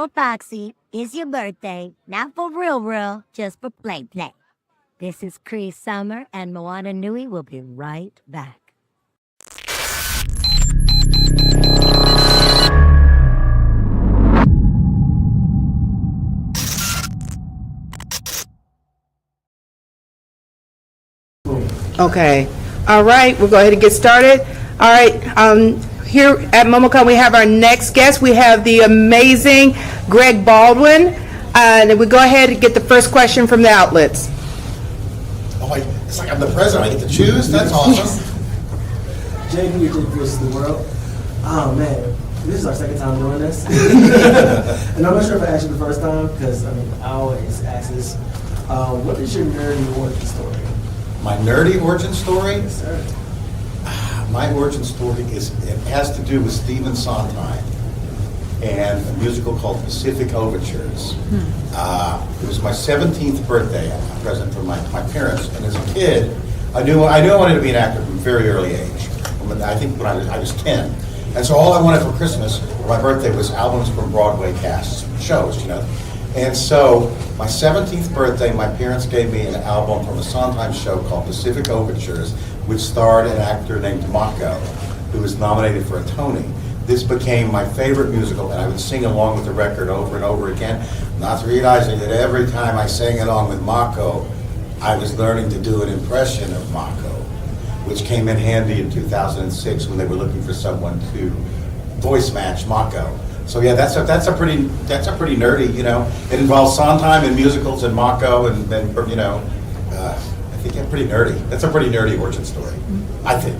Oh, Foxy, it's your birthday. Not for real, just for play. This is Cree Summer, and Moana Nui will be right back. Okay. All right. We'll go ahead and get started. All right. Here at MomoCon, we have our next guest. We have the amazing Greg Baldwin. And we go ahead and get the first question from the outlets. Oh, it's like I'm the president. I get to choose? That's awesome. JB, your versus the world. Oh, man. This is our second time doing this. And I'm not sure if I asked you the first time, because I always ask this. What is your nerdy origin story? My nerdy origin story? Yes, sir. My origin story has to do with Stephen Sondheim and a musical called Pacific Overtures. It was my 17th birthday, a present from my parents, and as a kid, I knew I wanted to be an actor from a very early age. I think when I was 10. And so all I wanted for Christmas, or my birthday, was albums from Broadway casts, shows, you know. And so, my 17th birthday, my parents gave me an album from a Sondheim show called Pacific Overtures, which starred an actor named Mako, who was nominated for a Tony. This became my favorite musical, and I would sing along with the record over and over again, not realizing that every time I sang along with Mako, I was learning to do an impression of Mako, which came in handy in 2006 when they were looking for someone to voice match Mako. So yeah, that's a pretty nerdy, you know. It involves Sondheim and musicals and Mako and you know, I think it's pretty nerdy. That's a pretty nerdy origin story, I think.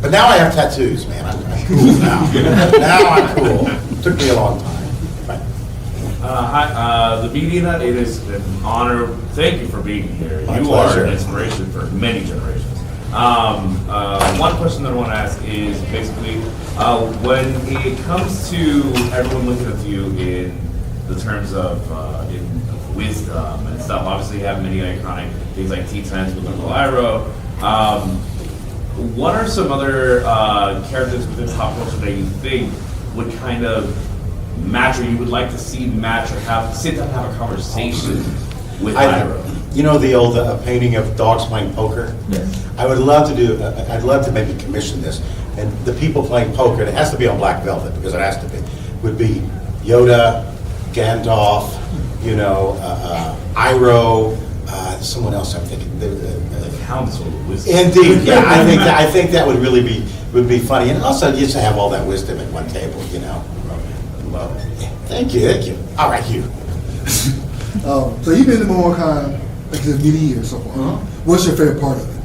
But now I have tattoos, man. I'm cool now. Now I'm cool. Took me a long time. Right. Hi, the media, it is an honor. Thank you for being here. My you pleasure. are an inspiration for many generations. One question that I want to ask is basically, when it comes to everyone looking at you in the terms of in wisdom and stuff, obviously you have many iconic things like T-Tens with Uncle Iroh. What are some other characters within pop culture that you think would kind of match, or you would like to see match, or sit down and have a conversation with Iroh? You know the old painting of dogs playing poker? Yes. I would love to do, I'd love to maybe commission this. And the people playing poker, it has to be on black velvet, because it has to be, would be Yoda, Gandalf, you know, Iroh, someone else I'm thinking. The Council of Wisdom. Indeed, yeah, I think that would really be funny. And also just to have all that wisdom at one table, you know. Love it. Yeah, thank you. All right, you. So you've been to MomoCon like many years so far. What's your favorite part of it?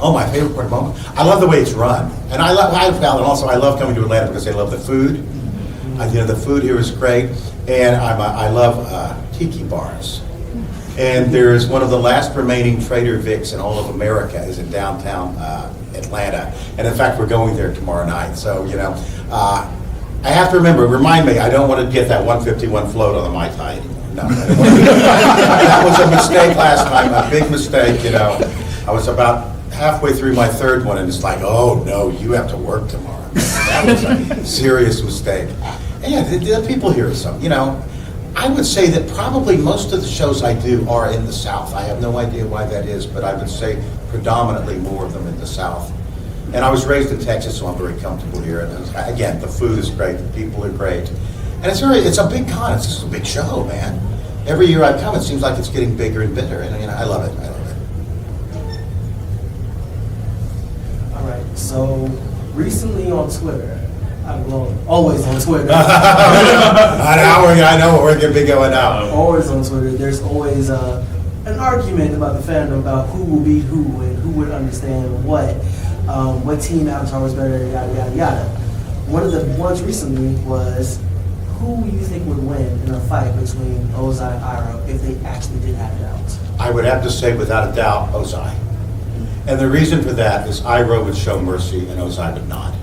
Oh, my favorite part of MomoCon? I love the way it's run. And I love coming to Atlanta because I love the food. You know, the food here is great. And I love tiki bars. And there's one of the last remaining Trader Vic's in all of America is in downtown Atlanta. And in fact, we're going there tomorrow night. So, you know, I have to remind me, I don't want to get that 151 float on the Mai Tai anymore. No. That was a mistake last time, a big mistake, you know. I was about halfway through my third one, and it's like, oh no, you have to work tomorrow. That was a serious mistake. And yeah, the people here are some, you know, I would say that probably most of the shows I do are in the South. I have no idea why that is, but I would say predominantly more of them in the South. And I was raised in Texas, so I'm very comfortable here. And again, the food is great, the people are great. And it's a big con, it's just a big show, man. Every year I come, it seems like it's getting bigger and bigger, and you know, I love it. All right, so recently on Twitter, always on Twitter. I know what we're going to be going out. Always on Twitter, there's always an argument about the fandom about who will beat who and who would understand what team Avatar was better, yada, yada, yada. One of the ones recently was, who you think would win in a fight between Ozai and Iroh if they actually did have it out? I would have to say, without a doubt, Ozai. And the reason for that is Iroh would show mercy and Ozai would not.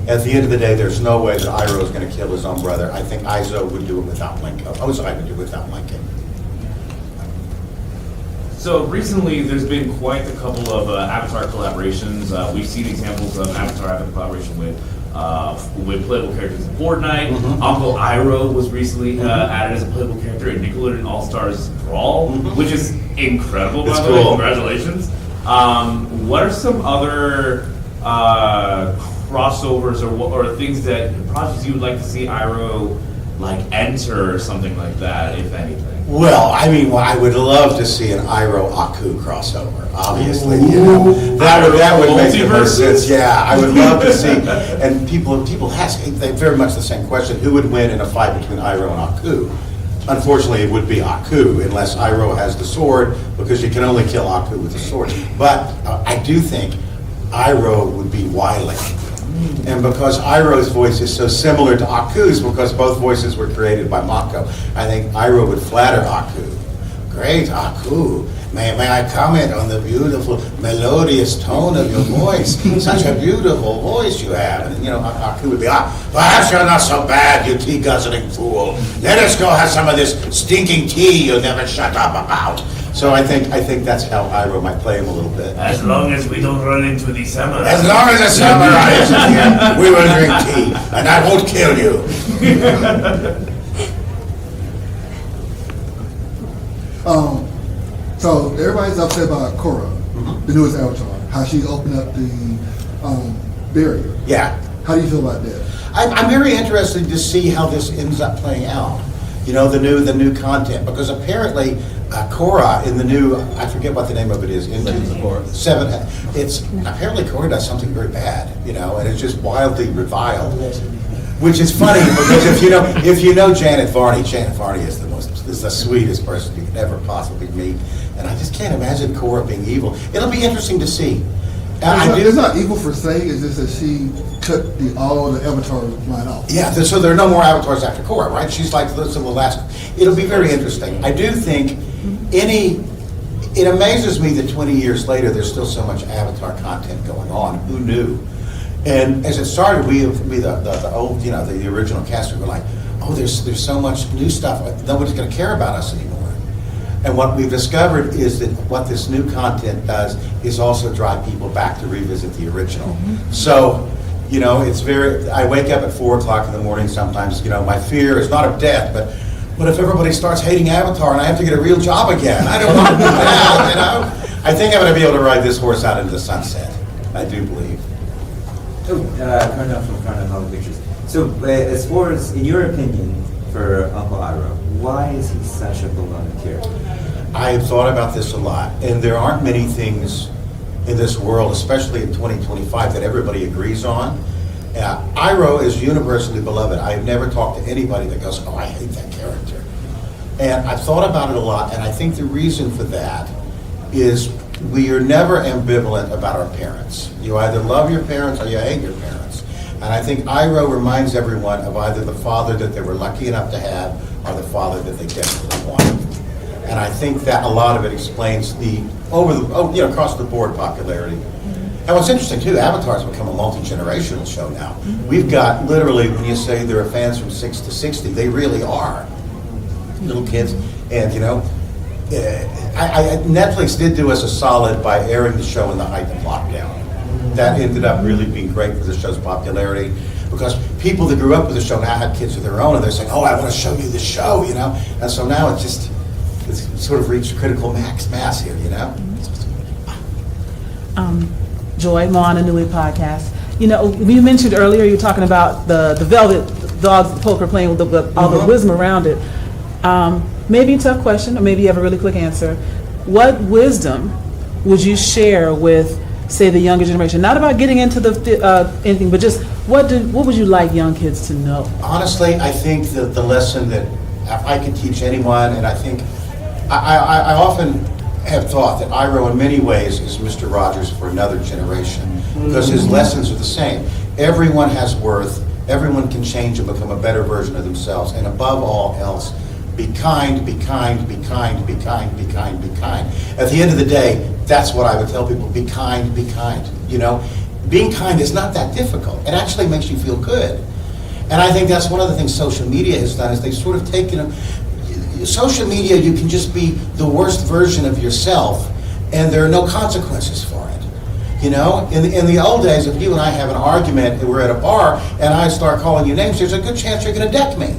At the end of the day, there's no way that Iroh is going to kill his own brother. I think Izo would do it without blinking. Ozai would do it without blinking. So recently, there's been quite a couple of Avatar collaborations. We've seen examples of Avatar having a collaboration with with playable characters in Fortnite. Uncle Iroh was recently added as a playable character in Nickelodeon All-Stars Brawl, which is incredible, by the way. Congratulations. What are some other crossovers or things that projects you would like to see Iroh like enter or something like that, if anything? Well, I mean, I would love to see an Iroh Aku crossover. Obviously, you know, that would make the most sense. Yeah, I would love to see. And people ask they very much the same question: who would win in a fight between Iroh and Aku? Unfortunately, it would be Aku unless Iroh has the sword, because you can only kill Aku with the sword. But I do think Iroh would be wily. And because Iroh's voice is so similar to Aku's, because both voices were created by Mako, I think Iroh would flatter Aku. Great, Aku. May I comment on the beautiful, melodious tone of your voice? Such a beautiful voice you have. And, you know, Aku would be, perhaps you're not so bad, you tea-guzzling fool. Let us go have some of this stinking tea you never shut up about. So I think that's how Iroh might play him a little bit. As long as we don't run into the samurai. As long as the samurai isn't here, we will drink tea, and I won't kill you. So everybody's upset about Korra, the newest Avatar, how she opened up the barrier. Yeah. How do you feel about that? I'm very interested to see how this ends up playing out. You know, the new content, because apparently Korra in the new, I forget what the name of it is. Legend of Korra. 7. It's apparently Korra does something very bad, you know, and it's just wildly reviled. Which is funny because if you know Janet Varney is the sweetest person you could ever possibly meet, and I just can't imagine Korra being evil. It'll be interesting to see. It's not evil for saying, it's just that she cut all the Avatar line off. Yeah, so there are no more Avatars after Korra, right? She's like the last. It'll be very interesting. I do think it amazes me that 20 years later there's still so much Avatar content going on. Who knew? And as it started, we the old, you know, the original cast were like, oh, there's so much new stuff. Nobody's going to care about us anymore. And what we've discovered is that what this new content does is also drive people back to revisit the original. So, you know, I wake up at 4 o'clock in the morning sometimes, you know, my fear is not of death, but what if everybody starts hating Avatar and I have to get a real job again? I don't want to do that, you know? I think I'm going to be able to ride this horse out into the sunset. I do believe. Colonel from Colonel Pictures. So, as far as, in your opinion, for Uncle Iroh, why is he such a beloved character? I have thought about this a lot, and there aren't many things in this world, especially in 2025, that everybody agrees on. Iroh is universally beloved. I have never talked to anybody that goes, oh, I hate that character. And I've thought about it a lot, and I think the reason for that is we are never ambivalent about our parents. You either love your parents or you hate your parents. And I think Iroh reminds everyone of either the father that they were lucky enough to have or the father that they desperately wanted. And I think that a lot of it explains the across the board popularity. And what's interesting too, Avatar's become a multi-generational show now. We've got literally, when you say there are fans from 6 to 60, they really are little kids. And you know, Netflix did do us a solid by airing the show in the height of lockdown. That ended up really being great for the show's popularity, because people that grew up with the show now had kids of their own, and they're saying, oh, I want to show you the show, you know? And so now it's sort of reached critical mass here, you know? Joy, Moana Nui Podcast. You know, we mentioned earlier, you were talking about the velvet dogs, the poker playing with all the wisdom around it. Maybe a tough question, or maybe you have a really quick answer. What wisdom would you share with, say, the younger generation? Not about getting into anything, but just what would you like young kids to know? Honestly, I think that the lesson that I could teach anyone, and I think I often have thought that Iroh in many ways is Mr. Rogers for another generation, because his lessons are the same. Everyone has worth, everyone can change and become a better version of themselves, and above all else, be kind, be kind, be kind, be kind, be kind, be kind. At the end of the day, that's what I would tell people, be kind, be kind. You know, being kind is not that difficult. It actually makes you feel good. And I think that's one of the things social media has done, is they've sort of taken social media, you can just be the worst version of yourself, and there are no consequences for it. You know, in the old days, if you and I have an argument and we're at a bar and I start calling you names, there's a good chance you're going to deck me.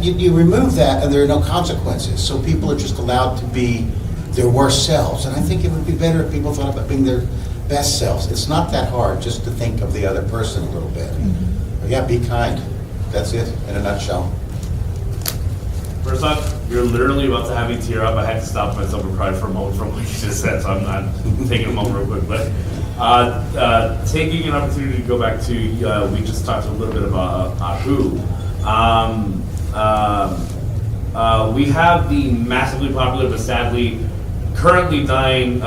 You remove that and there are no consequences. So people are just allowed to be their worst selves. And I think it would be better if people thought about being their best selves. It's not that hard just to think of the other person a little bit. But yeah, be kind. That's it in a nutshell. First off, you're literally about to have me tear up. I had to stop myself and cry for a moment from what you just said, so I'm not taking a moment real quick. But taking an opportunity to go back to, we just talked a little bit about Aku. We have the massively popular, but sadly currently dying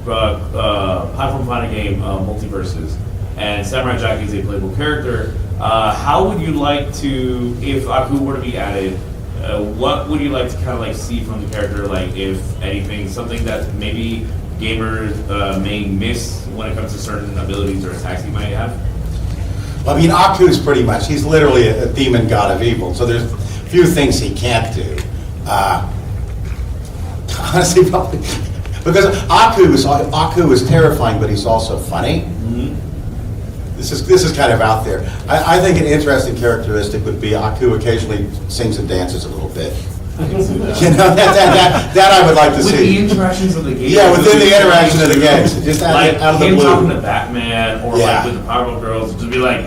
platform fighting game, Multiverses. And Samurai Jack is a playable character. How would you like to, if Aku were to be added, what would you like to kind of like see from the character, like if anything, something that maybe gamers may miss when it comes to certain abilities or attacks he might have? Well, I mean, Aku's pretty much, he's literally a demon god of evil, so there's few things he can't do. Honestly, probably, because Aku is terrifying, but he's also funny. This is kind of out there. I think an interesting characteristic would be Aku occasionally sings and dances a little bit. You know, that I would like to with see. The interactions of the game. Yeah, within the interaction of the games. Just like out of the him blue. talking to Batman or Yeah. like with the Powerpuff Girls, just be like,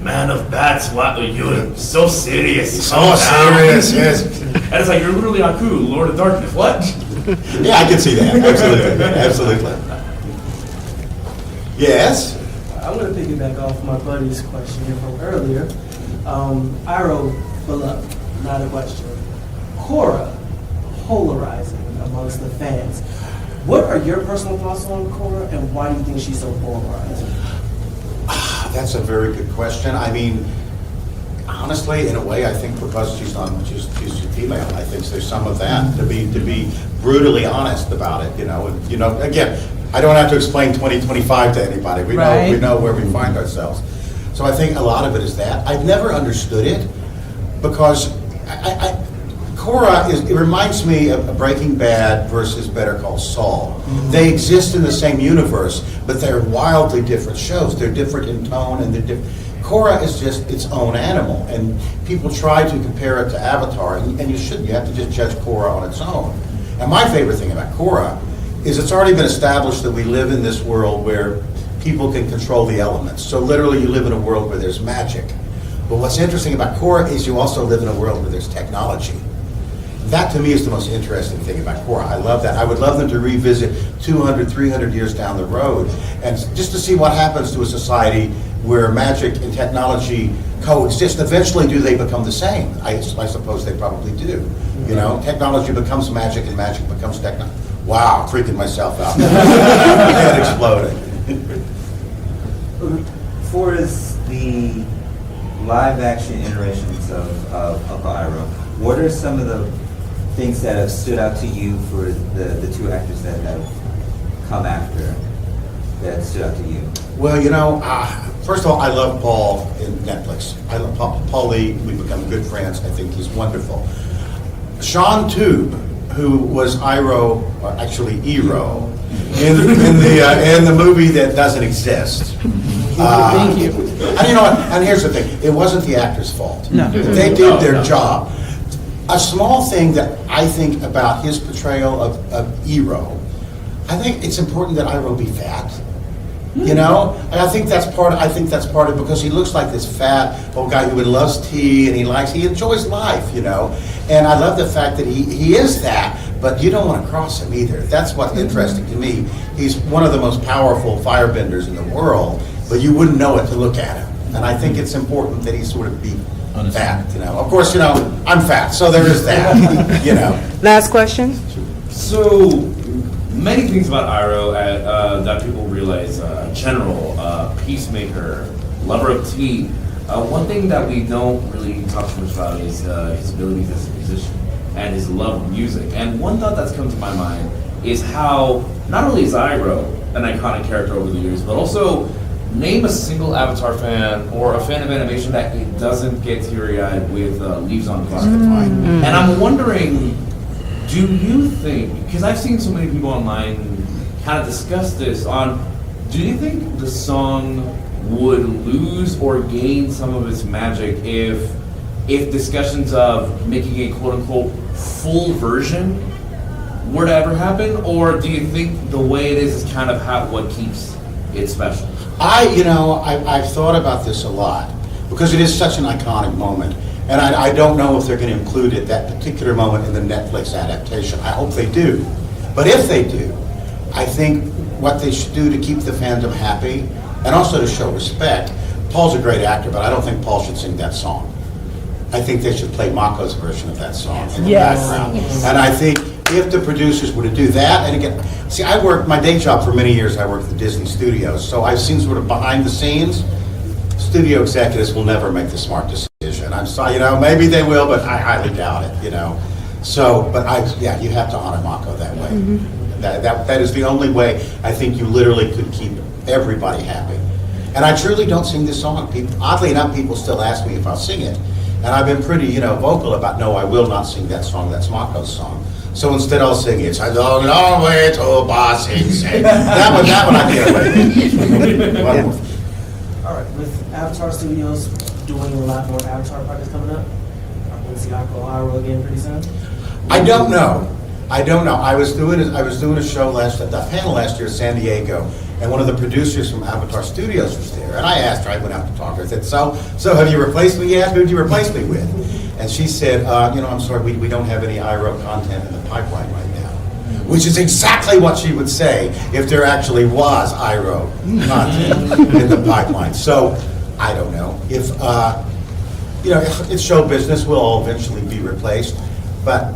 man of bats, what are you so serious? So serious, yes. And it's like, you're literally Aku, Lord of Darkness. What? Yeah, I can see that. Absolutely. Absolutely. Yes? I'm going to piggyback off my buddy's question here from earlier. Iroh, beloved, not a question. Korra, polarizing amongst the fans. What are your personal thoughts on Korra, and why do you think she's so polarizing? That's a very good question. I mean, honestly, in a way, I think because she's female, I think there's some of that to be brutally honest about it. You know, again, I don't have to explain 2025 to anybody. We know where we find ourselves. So I think a lot of it is that. I've never understood it because Korra it reminds me of Breaking Bad versus Better Call Saul. They exist in the same universe, but they're wildly different shows. They're different in tone and they're different. Korra is just its own animal, and people try to compare it to Avatar, and you shouldn't. You have to just judge Korra on its own. And my favorite thing about Korra is it's already been established that we live in this world where people can control the elements. So literally you live in a world where there's magic. But what's interesting about Korra is you also live in a world where there's technology. That to me is the most interesting thing about Korra. I love that. I would love them to revisit 200, 300 years down the road and just to see what happens to a society where magic and technology coexist. Eventually, do they become the same? I suppose they probably do. You know, technology becomes magic and magic becomes technology. Wow, freaking myself out. My head exploded. For the live action iterations of Uncle Iroh, what are some of the things that have stood out to you for the two actors that have come after that stood out to you? Well, you know, first of all, I love Paul in Netflix. I love Paul Lee. We've become good friends. I think he's wonderful. Sean Tube, who was Iroh, or actually Iroh, in the movie that doesn't exist. Thank you. And you know what? And here's the thing: it wasn't the actor's fault. No. They did their job. A small thing that I think about his portrayal of Iroh, I think it's important that Iroh be fat. You know, and I think that's part of it because he looks like this fat old guy who loves tea and he enjoys life, you know. And I love the fact that he is that, but you don't want to cross him either. That's what's interesting to me. He's one of the most powerful firebenders in the world, but you wouldn't know it to look at him. And I think it's important that he sort of be fat, you know. Of course, you know, I'm fat, so there is that, you know. Last question? So, many things about Iroh that people realize. General, peacemaker, lover of tea. One thing that we don't really talk too much about is his abilities as a musician and his love of music. And one thought that's come to my mind is how not only is Iroh an iconic character over the years, but also name a single Avatar fan or a fan of animation that it doesn't get teary-eyed with Leaves on Fire. And I'm wondering, Do you think, because I've seen so many people online kind of discuss this do you think the song would lose or gain some of its magic if discussions of making a quote-unquote full version were to ever happen, or do you think the way it is kind of what keeps it special? I've thought about this a lot because it is such an iconic moment, and I don't know if they're going to include that particular moment in the Netflix adaptation. I hope they do, but if they do, I think what they should do to keep the fandom happy and also to show respect. Paul's a great actor, but I don't think Paul should sing that song. I think they should play Mako's version of that song in the background. Yes. And I think if the producers were to do that, and again, see, I worked, my day job for many years, I worked at the Disney Studios, so I've seen sort of behind the scenes. Studio executives will never make the smart decision. I'm sorry, maybe they will, but I highly doubt it, So, but you have to honor Mako that way. Mm-hmm. That is the only way I think you literally could keep everybody happy. And I truly don't sing this song. Oddly enough, people still ask me if I'll sing it. And I've been pretty, vocal about, no, I will not sing that song. That's Mako's song. So instead I'll sing it. It's a long, long way to Ba Sing Sing. That one I get away with. All right, with Avatar Studios doing a lot more Avatar projects coming up, are we going to see Iroh again pretty soon? I don't know. I was doing a show a panel last year in San Diego, and one of the producers from Avatar Studios was there. And I asked her, I went out to talk to her, I said, so have you replaced me yet? Who'd you replace me with? And she said, I'm sorry, we don't have any Iroh content in the pipeline right now. Which is exactly what she would say if there actually was Iroh content in the pipeline. So, I don't know. If, it's show business, we'll all eventually be replaced. But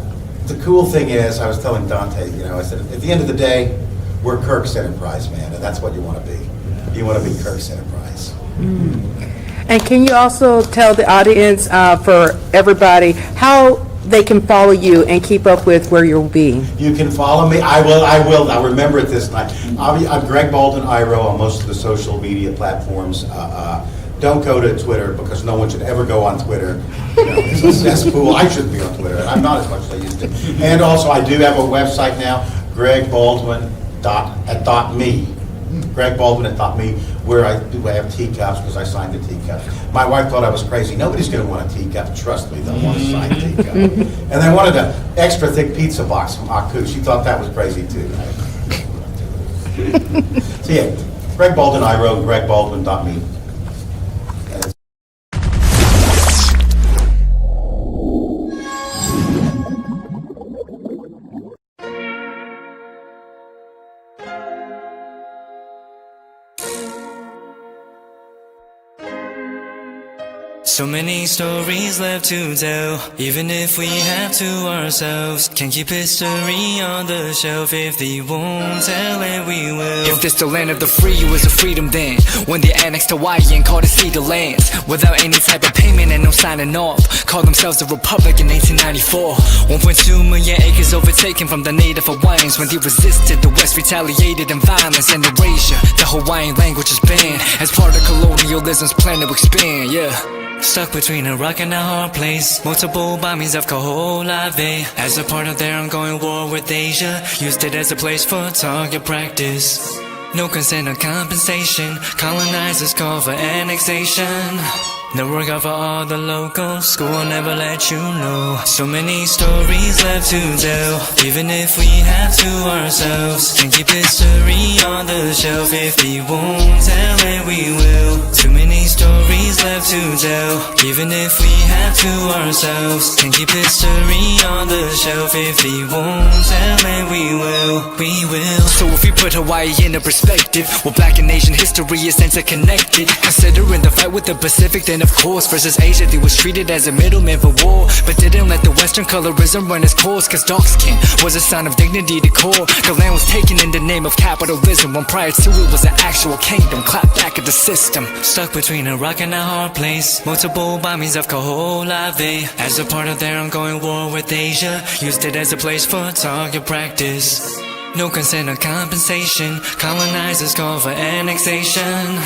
the cool thing is, I was telling Dante, I said, at the end of the day, we're Kirk's Enterprise, man, and that's what you want to be. You want to be Kirk's Enterprise. And can you also tell the audience, for everybody, how they can follow you and keep up with where you'll be? You can follow me. I will. I'll remember it this time. I'm Greg Baldwin Iroh on most of the social media platforms. Don't go to Twitter because no one should ever go on Twitter. It's a cesspool. I shouldn't be on Twitter, and I'm not as much as I used to. And also, I do have a website now, gregbaldwin.me. gregbaldwin.me, where I have teacups because I signed the teacups. My wife thought I was crazy. Nobody's going to want a teacup. Trust me, they'll want a signed teacup. And they wanted an extra thick pizza box from Aku. She thought that was crazy too. So yeah, Greg Baldwin Iroh, gregbaldwin.me. So many stories left to tell, even if we have to ourselves. Can't keep history on the shelf. If they won't tell it, we will. If this the land of the free, it was a freedom then, when they annexed Hawaii and called it Cedar Lands, without any type of payment and no signing off. Called themselves the Republic in 1894. 1.2 million acres overtaken from the native Hawaiians. When they resisted, the West retaliated in violence and erasure. The Hawaiian language is banned as part of colonialism's plan to expand, yeah. Stuck between a rock and a hard place. Multiple bombings of Kaho'olawe as a part of their ongoing war with Asia. Used it as a place for target practice. No consent or compensation. Colonizers call for annexation. No work out for all the locals. School will never let you know. So many stories left to tell, even if we have to ourselves. Can't keep history on the shelf. If we won't tell it, we will. Too many stories left to tell, even if we have to ourselves. Can't keep history on the shelf. If we won't tell it, we will. We will. So if we put Hawaii into perspective, well, Black and Asian history is interconnected. Considering the fight with the Pacific, then of course, versus Asia, they was treated as a middleman for war, but didn't let the Western colorism run its course, cause dark skin was a sign of dignity to core. The land was taken in the name of capitalism, when prior to it was an actual kingdom. Clap back at the system. Stuck between a rock and a hard place. Multiple bombings of Kaho'olawe as a part of their ongoing war with Asia. Used it as a place for target practice. No consent or compensation. Colonizers call for annexation.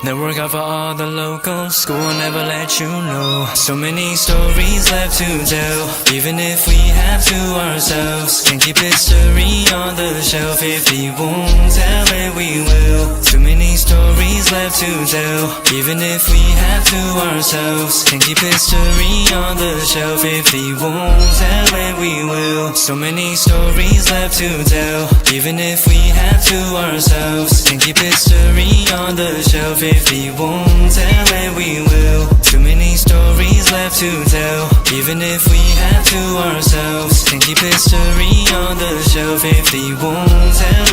Now work out for all the locals, school will never let you know. So many stories left to tell, even if we have to ourselves. Can't keep history on the shelf, if we won't tell it we will. Too many stories left to tell, even if we have to ourselves. Can't keep history on the shelf, if we won't tell it we will. So many stories left to tell, even if we have to ourselves. Can't keep history on the shelf, if we won't tell it we will. Too many stories left to tell, even if we have to ourselves. Can't keep history on the shelf, if we won't tell